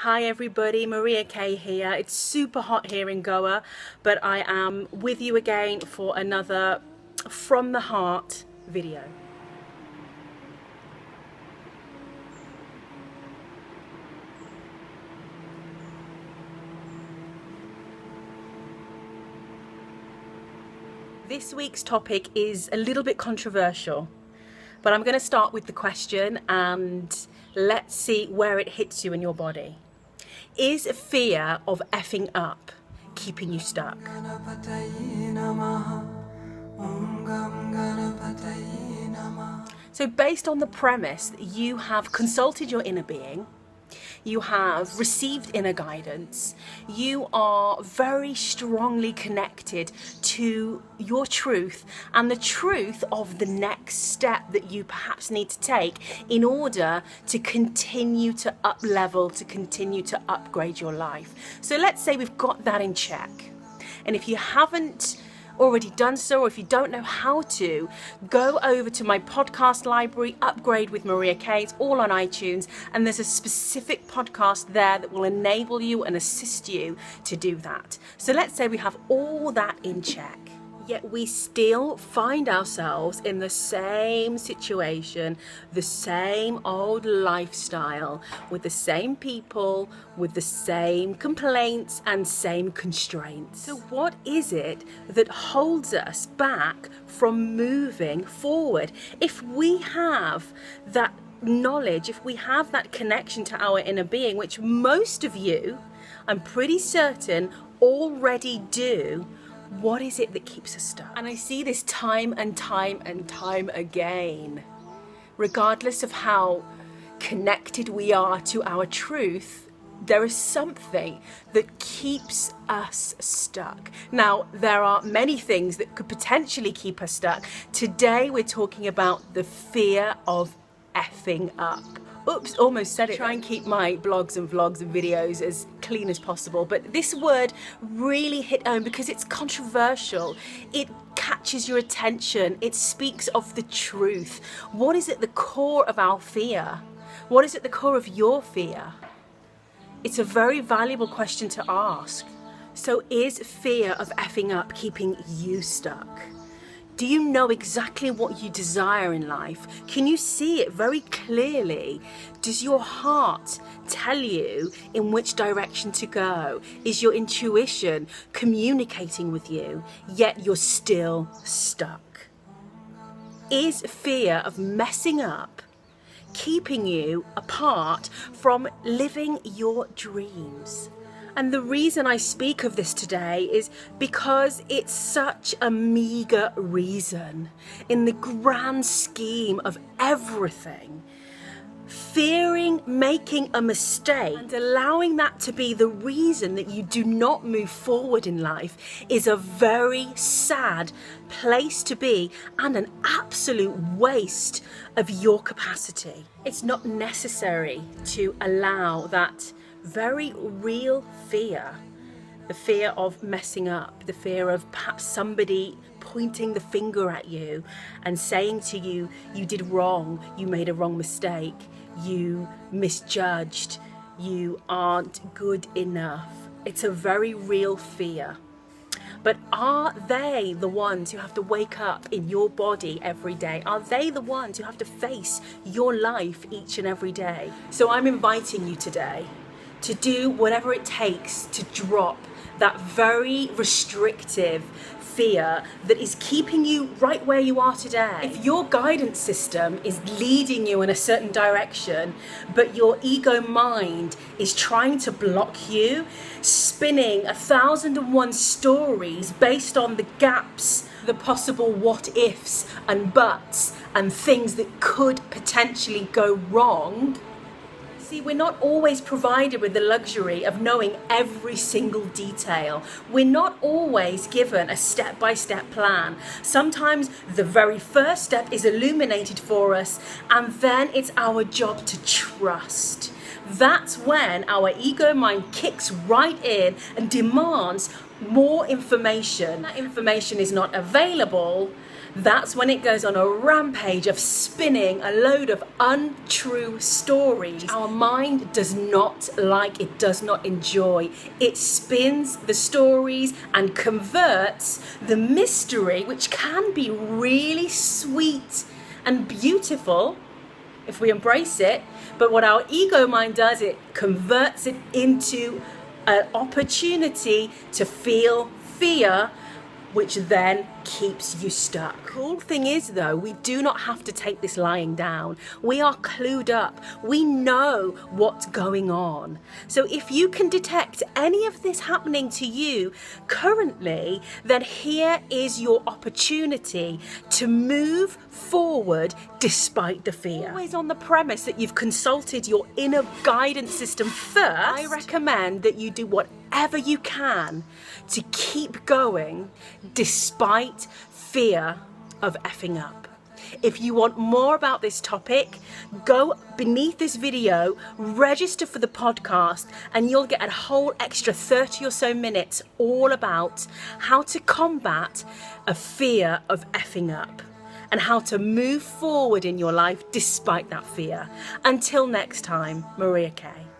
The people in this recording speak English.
Hi everybody, Maria Kay here. It's super hot here in Goa, but I am with you again for another From the Heart video. This week's topic is a little bit controversial, but I'm going to start with the question and let's see where it hits you in your body. Is fear of effing up keeping you stuck? So based on the premise that you have consulted your inner being, you have received inner guidance, you are very strongly connected to your truth and the truth of the next step that you perhaps need to take in order to continue to up level, to continue to upgrade your life. So let's say we've got that in check. And if you haven't already done so, or if you don't know how to, go over to my podcast library, Upgrade with Maria Kay. It's all on iTunes, and there's a specific podcast there that will enable you and assist you to do that. So let's say we have all that in check, yet we still find ourselves in the same situation, the same old lifestyle, with the same people, with the same complaints and same constraints. So what is it that holds us back from moving forward? If we have that knowledge, if we have that connection to our inner being, which most of you, I'm pretty certain, already do, what is it that keeps us stuck? And I see this time and time and time again. Regardless of how connected we are to our truth, there is something that keeps us stuck. Now, there are many things that could potentially keep us stuck. Today, we're talking about the fear of effing up. Oops, almost said it. Try and keep my blogs and vlogs and videos as clean as possible, but this word really hit home because it's controversial. It catches your attention. It speaks of the truth. What is at the core of our fear? What is at the core of your fear? It's a very valuable question to ask. So is fear of effing up keeping you stuck? Do you know exactly what you desire in life? Can you see it very clearly? Does your heart tell you in which direction to go? Is your intuition communicating with you, yet you're still stuck? Is fear of messing up keeping you apart from living your dreams? And the reason I speak of this today is because it's such a meager reason in the grand scheme of everything. Fearing making a mistake and allowing that to be the reason that you do not move forward in life is a very sad place to be and an absolute waste of your capacity. It's not necessary to allow that very real fear, the fear of messing up, the fear of perhaps somebody pointing the finger at you and saying to you, you did wrong, you made a wrong mistake, you misjudged, you aren't good enough. It's a very real fear. But are they the ones who have to wake up in your body every day? Are they the ones who have to face your life each and every day? So I'm inviting you today to do whatever it takes to drop that very restrictive fear that is keeping you right where you are today. If your guidance system is leading you in a certain direction, but your ego mind is trying to block you, spinning 1,001 stories based on the gaps, the possible what ifs and buts and things that could potentially go wrong. See, we're not always provided with the luxury of knowing every single detail. We're not always given a step-by-step plan. Sometimes the very first step is illuminated for us, and then it's our job to trust. That's when our ego mind kicks right in and demands more information. That information is not available, that's when it goes on a rampage of spinning a load of untrue stories. Our mind does not like, it does not enjoy. It spins the stories and converts the mystery, which can be really sweet and beautiful if we embrace it. But what our ego mind does, it converts it into an opportunity to feel fear, which then keeps you stuck. Cool thing is though, we do not have to take this lying down. We are clued up. We know what's going on. So if you can detect any of this happening to you currently, then here is your opportunity to move forward despite the fear. Always on the premise that you've consulted your inner guidance system first. I recommend that you do whatever you can to keep going despite fear of effing up. If you want more about this topic, go beneath this video, register for the podcast, and you'll get a whole extra 30 or so minutes all about how to combat a fear of effing up and how to move forward in your life despite that fear. Until next time, Maria Kay.